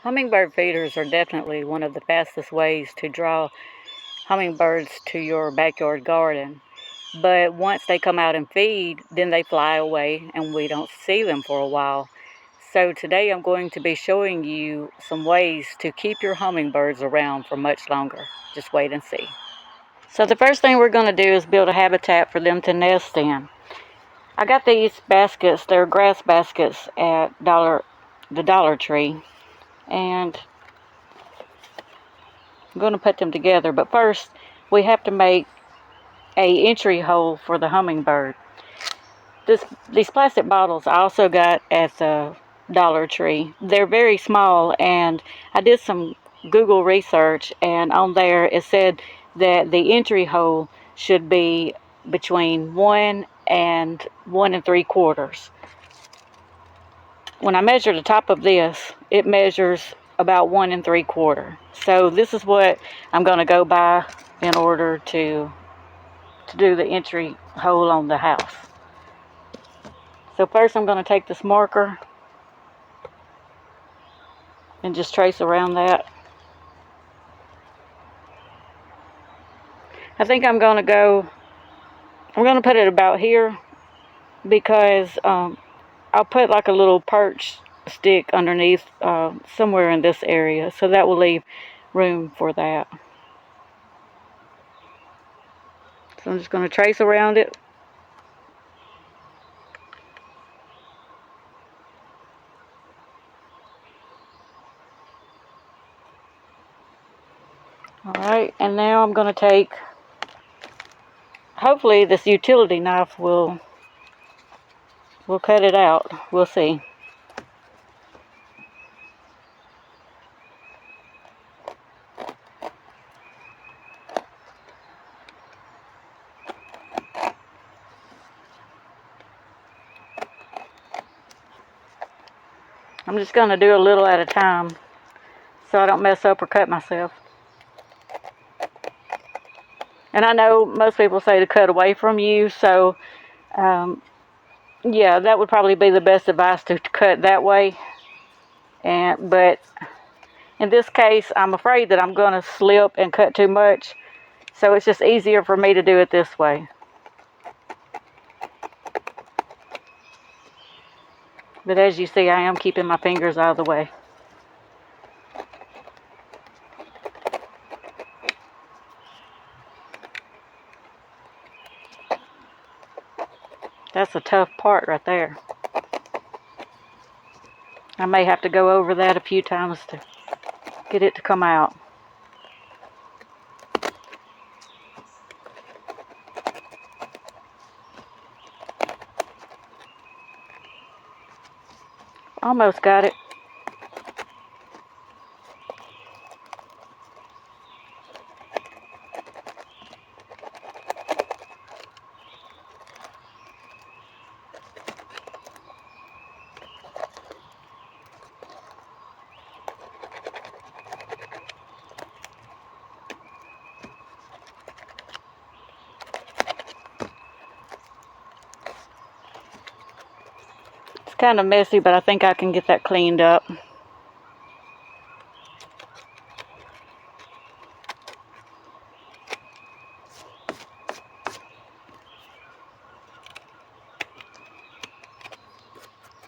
Hummingbird feeders are definitely one of the fastest ways to draw hummingbirds to your backyard garden. But once they come out and feed, then they fly away and we don't see them for a while. So today I'm going to be showing you some ways to keep your hummingbirds around for much longer. Just wait and see. So the first thing we're going to do is build a habitat for them to nest in. I got these baskets, they're grass baskets at the Dollar Tree, and I'm going to put them together. But first, we have to make a entry hole for the hummingbird. These plastic bottles I also got at the Dollar Tree. They're very small, and I did some Google research, and on there it said that the entry hole should be between 1 and 1 3/4. When I measure the top of this, it measures about 1 3/4. So this is what I'm going to go by in order to do the entry hole on the house. So first I'm going to take this marker and just trace around that. I think I'm going to put it about here because I'll put like a little perch stick underneath somewhere in this area, so that will leave room for that. So I'm just going to trace around it. Alright, and now I'm going to take, hopefully this utility knife will cut it out. We'll see. I'm just going to do a little at a time so I don't mess up or cut myself. And I know most people say to cut away from you, so yeah, that would probably be the best advice, to cut that way. But in this case, I'm afraid that I'm going to slip and cut too much, so it's just easier for me to do it this way. But as you see, I am keeping my fingers out of the way. That's a tough part right there. I may have to go over that a few times to get it to come out. Almost got it. It's kind of messy, but I think I can get that cleaned up.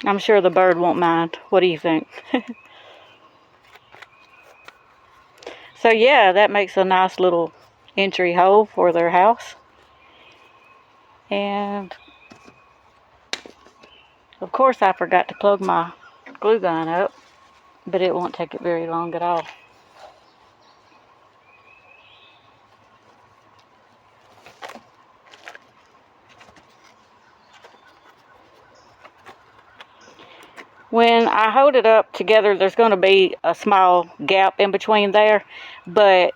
I'm sure the bird won't mind. What do you think? So yeah, that makes a nice little entry hole for their house. And of course I forgot to plug my glue gun up, but it won't take it very long at all. When I hold it up together, there's going to be a small gap in between there, but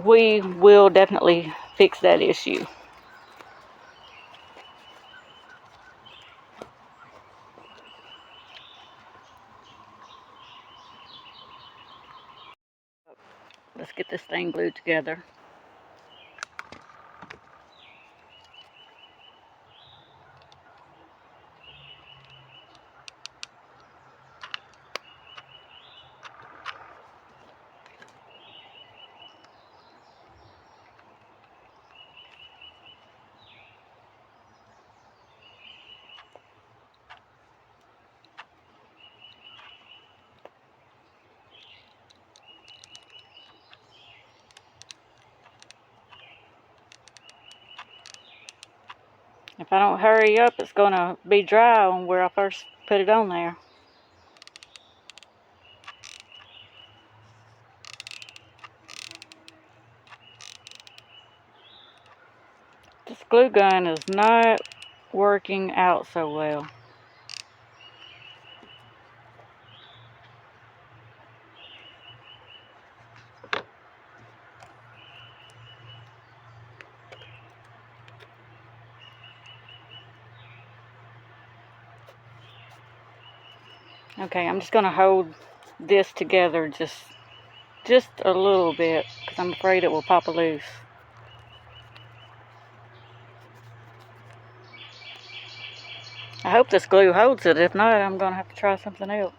we will definitely fix that issue. Let's get this thing glued together. If I don't hurry up, it's going to be dry on where I first put it on there. This glue gun is not working out so well. Okay, I'm just going to hold this together just a little bit because I'm afraid it will pop loose. I hope this glue holds it. If not, I'm going to have to try something else.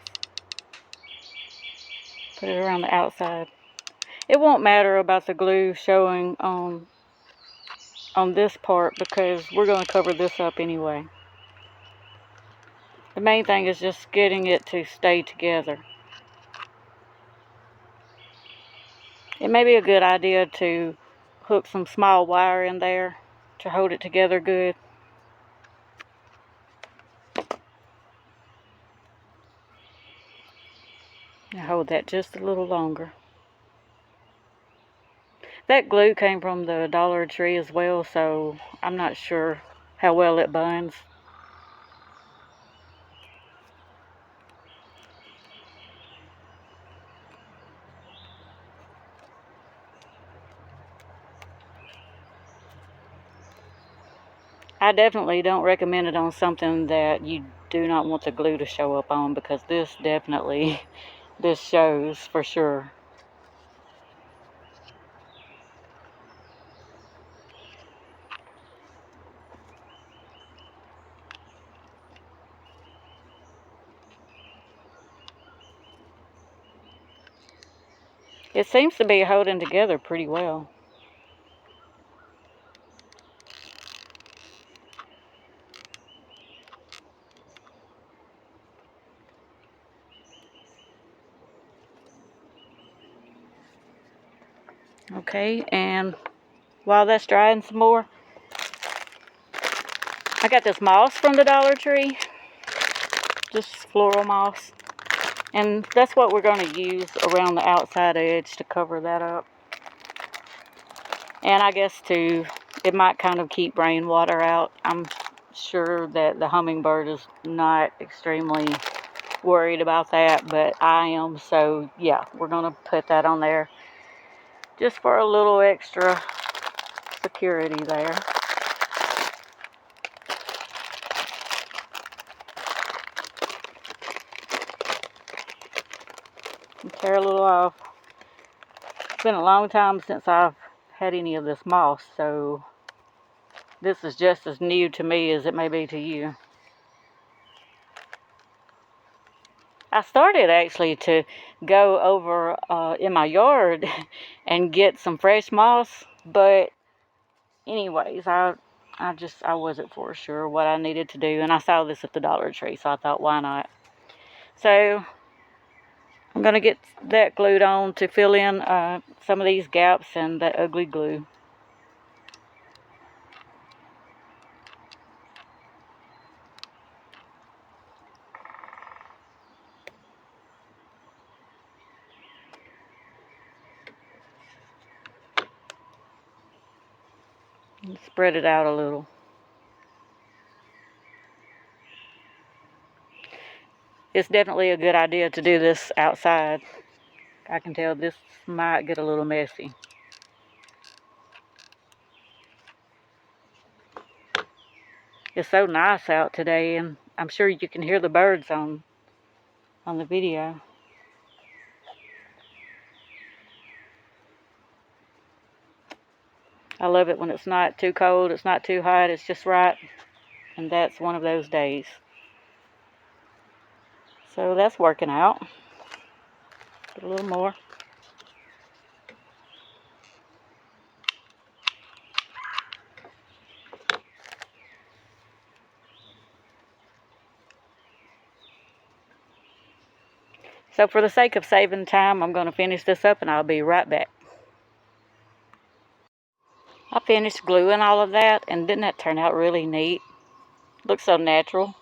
Put it around the outside. It won't matter about the glue showing on this part because we're going to cover this up anyway. The main thing is just getting it to stay together. It may be a good idea to hook some small wire in there to hold it together good. And hold that just a little longer. That glue came from the Dollar Tree as well, so I'm not sure how well it binds. I definitely don't recommend it on something that you do not want the glue to show up on, because this definitely, this shows for sure. It seems to be holding together pretty well. Okay, and while that's drying some more, I got this moss from the Dollar Tree, just floral moss, and that's what we're going to use around the outside edge to cover that up. And I guess it might kind of keep rainwater out. I'm sure that the hummingbird is not extremely worried about that, but I am, so yeah, we're going to put that on there just for a little extra security there. And tear a little off. It's been a long time since I've had any of this moss, so this is just as new to me as it may be to you. I started actually to go over in my yard and get some fresh moss, but anyways, I wasn't for sure what I needed to do, and I saw this at the Dollar Tree, so I thought, why not? So I'm going to get that glued on to fill in some of these gaps and that ugly glue. And spread it out a little. It's definitely a good idea to do this outside. I can tell this might get a little messy. It's so nice out today, and I'm sure you can hear the birds on the video. I love it when it's not too cold, it's not too hot, it's just right, and that's one of those days. So that's working out. Get a little more. So for the sake of saving time, I'm going to finish this up and I'll be right back. I finished gluing all of that, and didn't that turn out really neat? Looks so natural.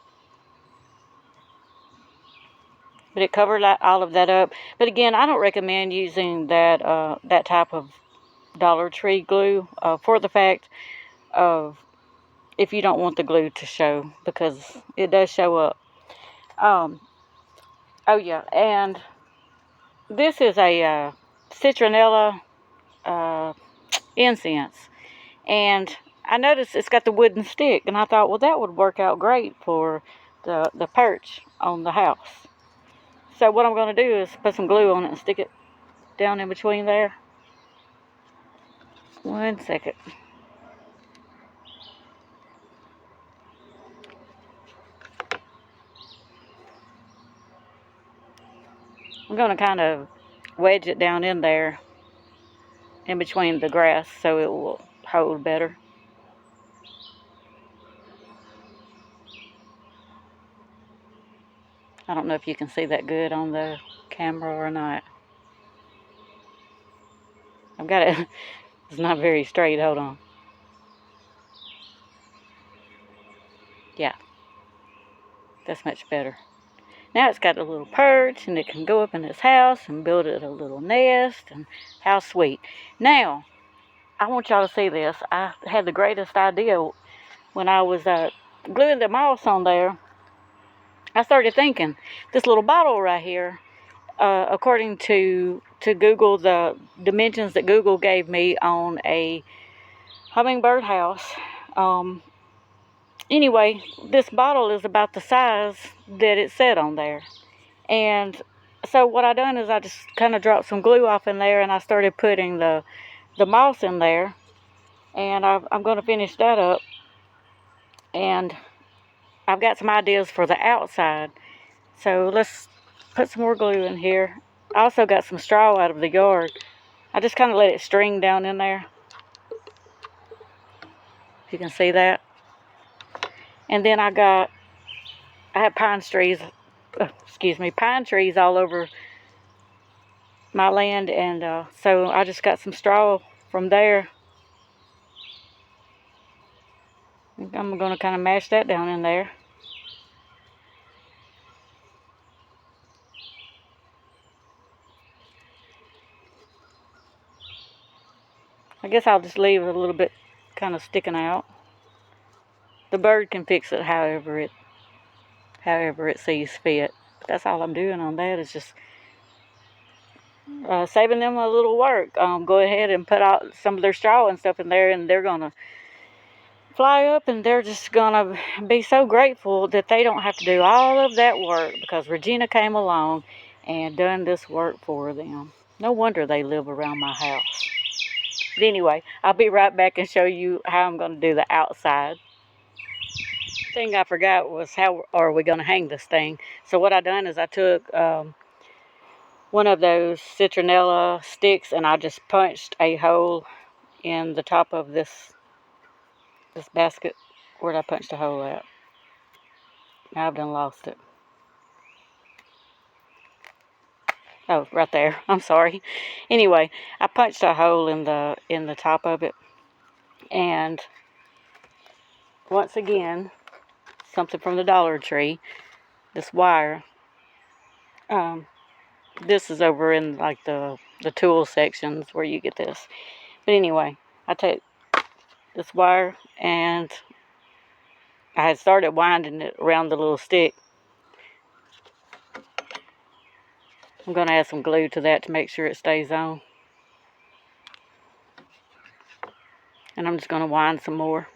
But it covered all of that up. But again, I don't recommend using that type of Dollar Tree glue for the fact of if you don't want the glue to show, because it does show up. Oh yeah, and this is a citronella incense, and I noticed it's got the wooden stick, and I thought, well, that would work out great for the perch on the house. So what I'm going to do is put some glue on it and stick it down in between there. 1 second. I'm going to kind of wedge it down in there in between the grass so it will hold better. I don't know if you can see that good on the camera or not. I've got it. It's not very straight. Hold on. Yeah, that's much better. Now it's got a little perch, and it can go up in its house and build it a little nest, and how sweet. Now, I want y'all to see this. I had the greatest idea when I was gluing the moss on there. I started thinking, this little bottle right here, according to Google, the dimensions that Google gave me on a hummingbird house. Anyway, this bottle is about the size that it said on there. And so what I done is I just kind of dropped some glue off in there, and I started putting the moss in there. And I'm going to finish that up. And I've got some ideas for the outside. So let's put some more glue in here. I also got some straw out of the yard. I just kind of let it string down in there. If you can see that. And then I have pine trees all over my land, and so I just got some straw from there. I'm going to kind of mash that down in there. I guess I'll just leave it a little bit kind of sticking out. The bird can fix it however it sees fit. But that's all I'm doing on that, is just saving them a little work. Go ahead and put out some of their straw and stuff in there, and they're going to fly up, and they're just going to be so grateful that they don't have to do all of that work, because Regina came along and done this work for them. No wonder they live around my house. But anyway, I'll be right back and show you how I'm going to do the outside. The thing I forgot was, how are we going to hang this thing? So what I done is I took one of those citronella sticks, and I just punched a hole in the top of this basket. Where'd I punch the hole at? Now I've done lost it. Oh, right there. I'm sorry. Anyway, I punched a hole in the top of it, and once again, something from the Dollar Tree. This wire. This is over in like the tool sections where you get this. But anyway, I take this wire, and I had started winding it around the little stick. I'm going to add some glue to that to make sure it stays on. And I'm just going to wind some more.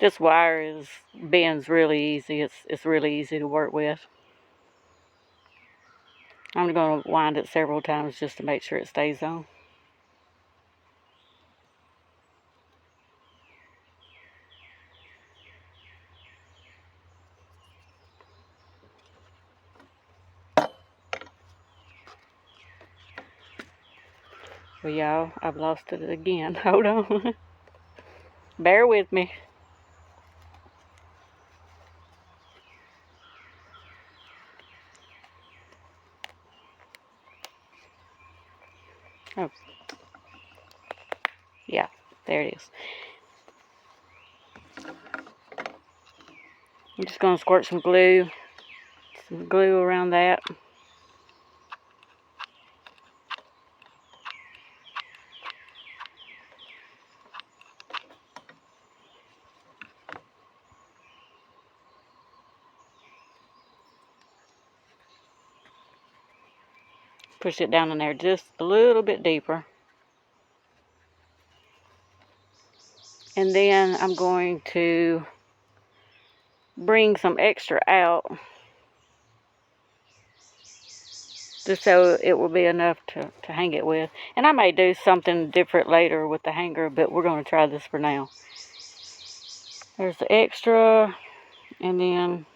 This wire bends really easy. It's really easy to work with. I'm going to wind it several times just to make sure it stays on. Well, y'all, I've lost it again. Hold on. Bear with me. Oh. There it is. I'm just going to squirt some glue around that. Push it down in there just a little bit deeper. And then I'm going to bring some extra out, just so it will be enough to hang it with. And I may do something different later with the hanger, but we're going to try this for now. There's the extra, and then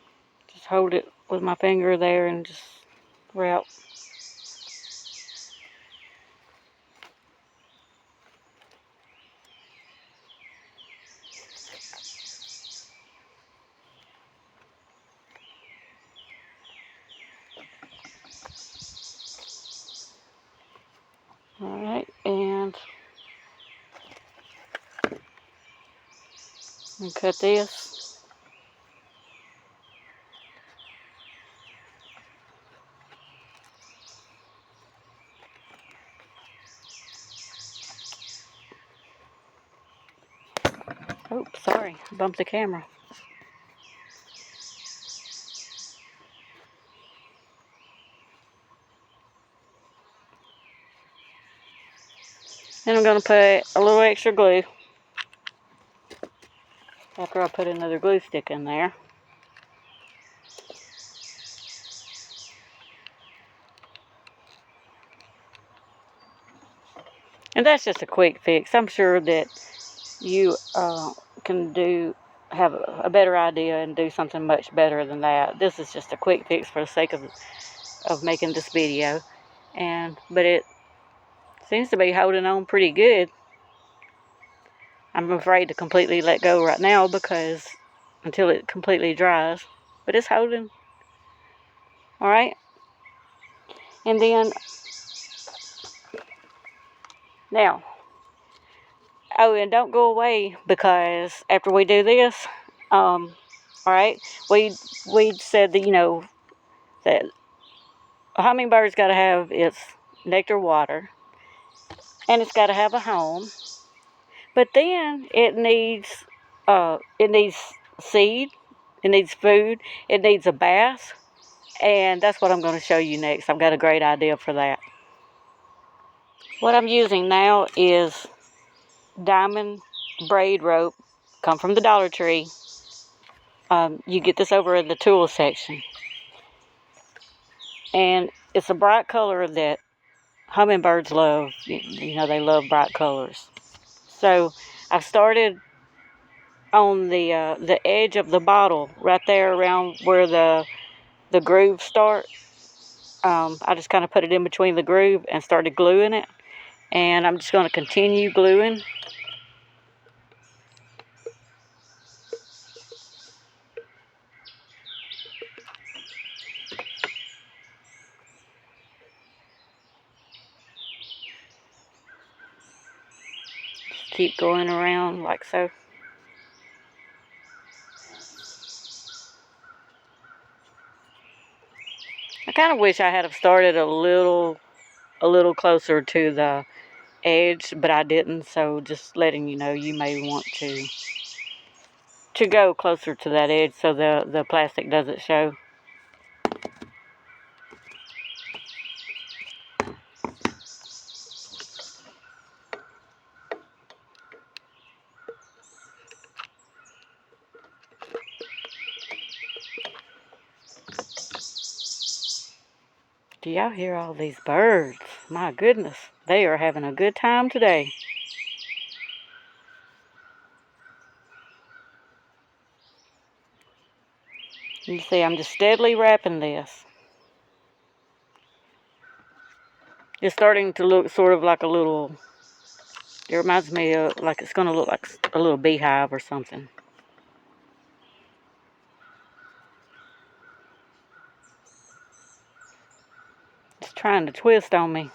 just hold it with my finger there and just wrap. Alright, and cut this. Oops, sorry, bumped the camera. Then I'm going to put a little extra glue after I put another glue stick in there. And that's just a quick fix. I'm sure that you can have a better idea and do something much better than that. This is just a quick fix for the sake of making this video. But it seems to be holding on pretty good. I'm afraid to completely let go right now because until it completely dries. But it's holding. Alright. And then now, oh, and don't go away, because after we do this, alright, we said that, that a hummingbird's got to have its nectar water, and it's got to have a home, but then it needs seed, it needs food, it needs a bath, and that's what I'm going to show you next. I've got a great idea for that. What I'm using now is diamond braid rope, come from the Dollar Tree. You get this over in the tool section. And it's a bright color that hummingbirds love. They love bright colors. So I've started on the edge of the bottle, right there around where the grooves start. I just kind of put it in between the groove and started gluing it. And I'm just going to continue gluing. Keep going around like so. I kind of wish I had started a little closer to the edge, but I didn't. So just letting you know, you may want to go closer to that edge so the plastic doesn't show. Do y'all hear all these birds? My goodness, they are having a good time today. You see, I'm just steadily wrapping this. It's starting to look sort of like it reminds me of, like it's going to look like a little beehive or something. It's trying to twist on me.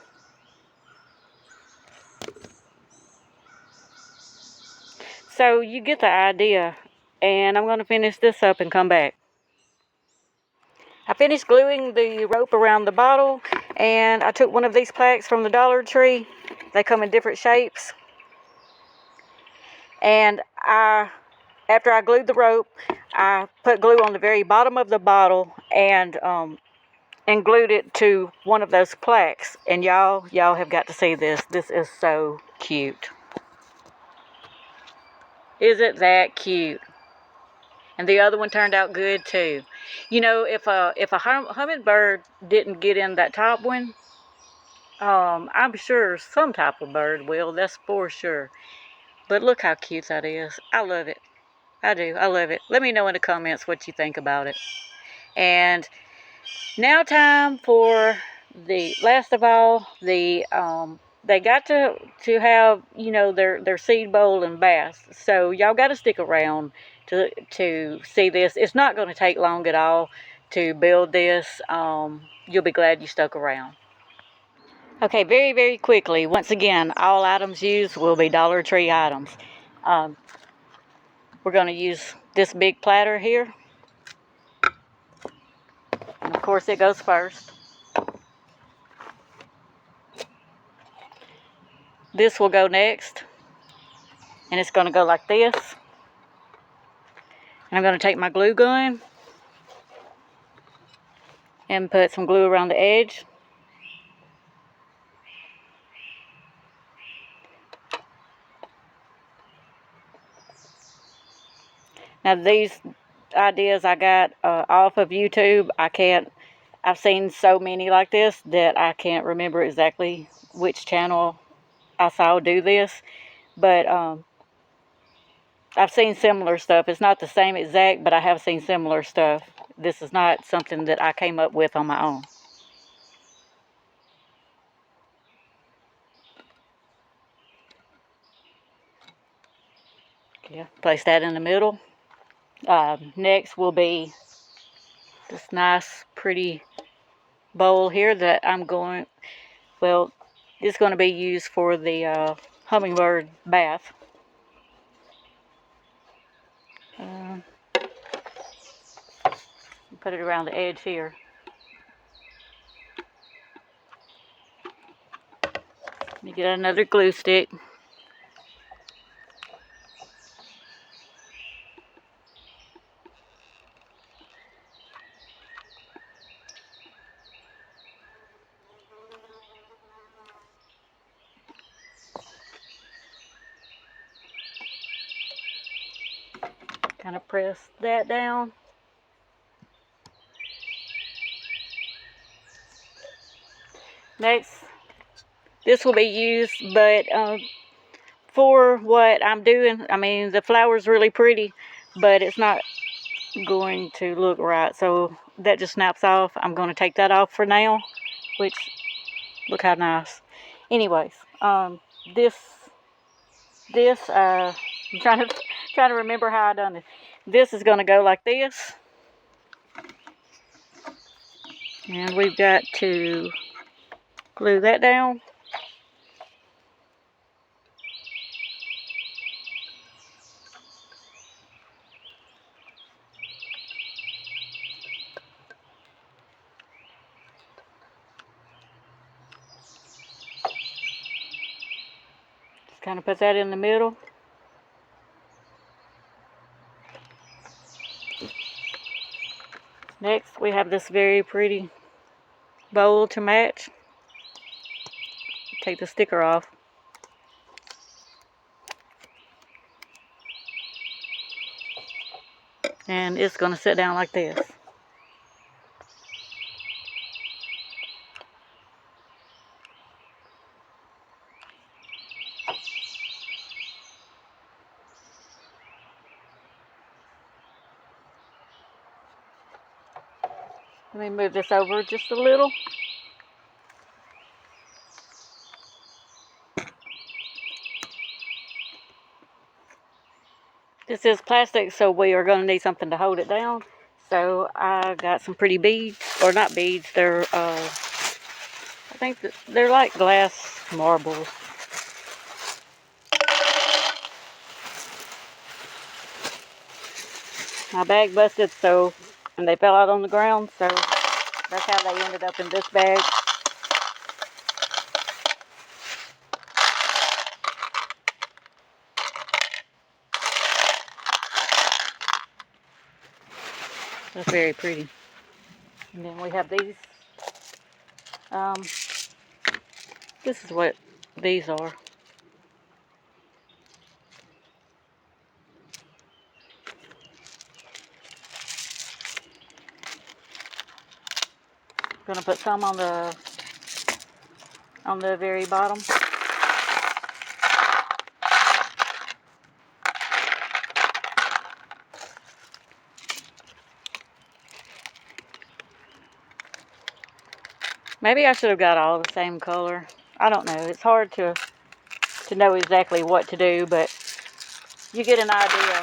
So you get the idea. And I'm going to finish this up and come back. I finished gluing the rope around the bottle, and I took one of these plaques from the Dollar Tree. They come in different shapes. And after I glued the rope, I put glue on the very bottom of the bottle and glued it to one of those plaques. And y'all have got to see this. This is so cute. Isn't that cute? And the other one turned out good too. You know, if a hummingbird didn't get in that top one, I'm sure some type of bird will. That's for sure. But look how cute that is. I love it. I do. I love it. Let me know in the comments what you think about it. And now time for the last of all, the they got to have, you know, their seed bowl and bath. So y'all got to stick around to see this. It's not going to take long at all to build this. You'll be glad you stuck around. Okay, very, very quickly. Once again, all items used will be Dollar Tree items. We're going to use this big platter here. And of course it goes first. This will go next. And it's going to go like this. And I'm going to take my glue gun and put some glue around the edge. Now these ideas I got off of YouTube. I've seen so many like this that I can't remember exactly which channel I saw do this. But I've seen similar stuff. It's not the same exact, but I have seen similar stuff. This is not something that I came up with on my own. Okay, place that in the middle. Next will be this nice, pretty bowl here that it's going to be used for the hummingbird bath. Put it around the edge here. Let me get another glue stick. Kind of press that down. Next, this will be used, but for what I'm doing, I mean, the flower's really pretty, but it's not going to look right. So that just snaps off. I'm going to take that off for now, which, look how nice. Anyways, I'm trying to remember how I done it. This is going to go like this. And we've got to glue that down. Just kind of put that in the middle. Next, we have this very pretty bowl to match. Take the sticker off. And it's going to sit down like this. Let me move this over just a little. This is plastic, so we are going to need something to hold it down. So I got some pretty beads, or not beads, they're, I think they're like glass marbles. My bag busted, and they fell out on the ground, so that's how they ended up in this bag. That's very pretty. And then we have these. This is what these are. Gonna put some on the very bottom. Maybe I should have got all the same color. I don't know. It's hard to know exactly what to do, but you get an idea.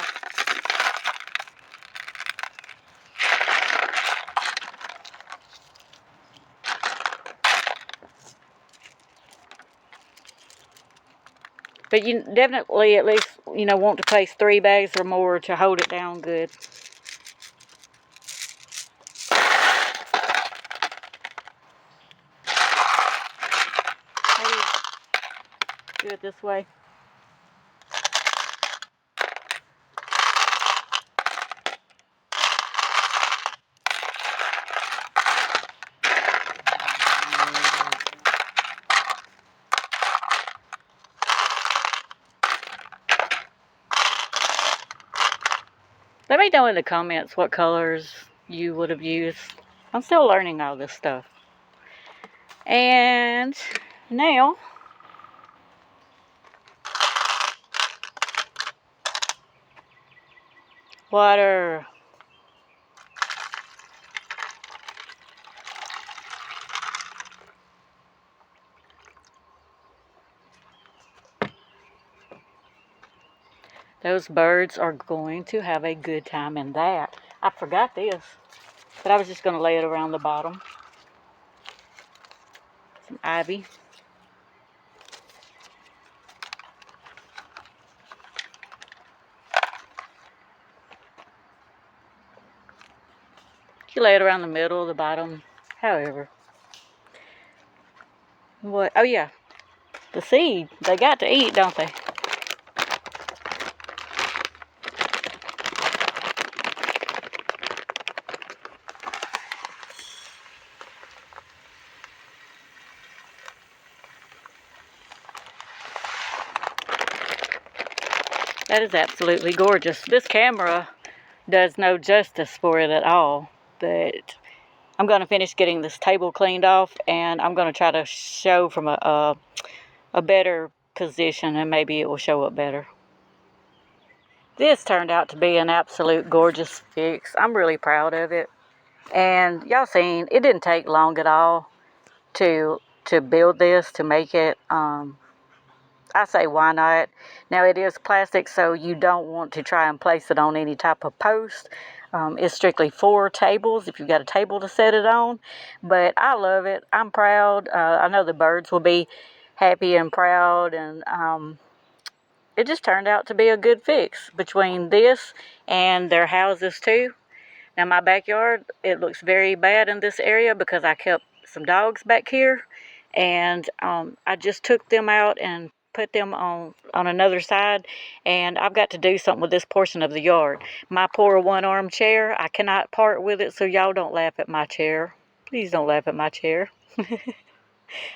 But you definitely at least, want to place 3 bags or more to hold it down good. Maybe do it this way. Let me know in the comments what colors you would have used. I'm still learning all this stuff. And now, water. Those birds are going to have a good time in that. I forgot this, but I was just going to lay it around the bottom. Some ivy. You lay it around the middle, the bottom, however. What? Oh yeah, the seed. They got to eat, don't they? That is absolutely gorgeous. This camera does no justice for it at all, but I'm going to finish getting this table cleaned off, and I'm going to try to show from a better position, and maybe it will show up better. This turned out to be an absolute gorgeous fix. I'm really proud of it. And y'all seen, it didn't take long at all to build this, to make it. I say why not. Now it is plastic, so you don't want to try and place it on any type of post. It's strictly for tables, if you've got a table to set it on. But I love it. I'm proud. I know the birds will be happy and proud, and it just turned out to be a good fix between this and their houses too. Now my backyard, it looks very bad in this area because I kept some dogs back here, and I just took them out and put them on another side, and I've got to do something with this portion of the yard. My poor one-arm chair, I cannot part with it, so y'all don't laugh at my chair. Please don't laugh at my chair.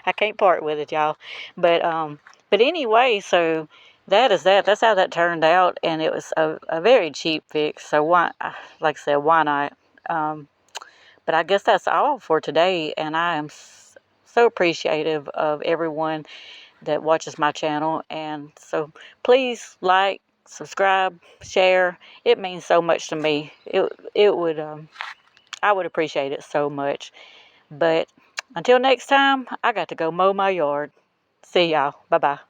I can't part with it, y'all. But anyway, so that is that. That's how that turned out, and it was a very cheap fix. So why, like I said, why not? But I guess that's all for today, and I am so appreciative of everyone that watches my channel. And so please like, subscribe, share. It means so much to me. It would I would appreciate it so much. But until next time, I got to go mow my yard. See y'all. Bye-bye.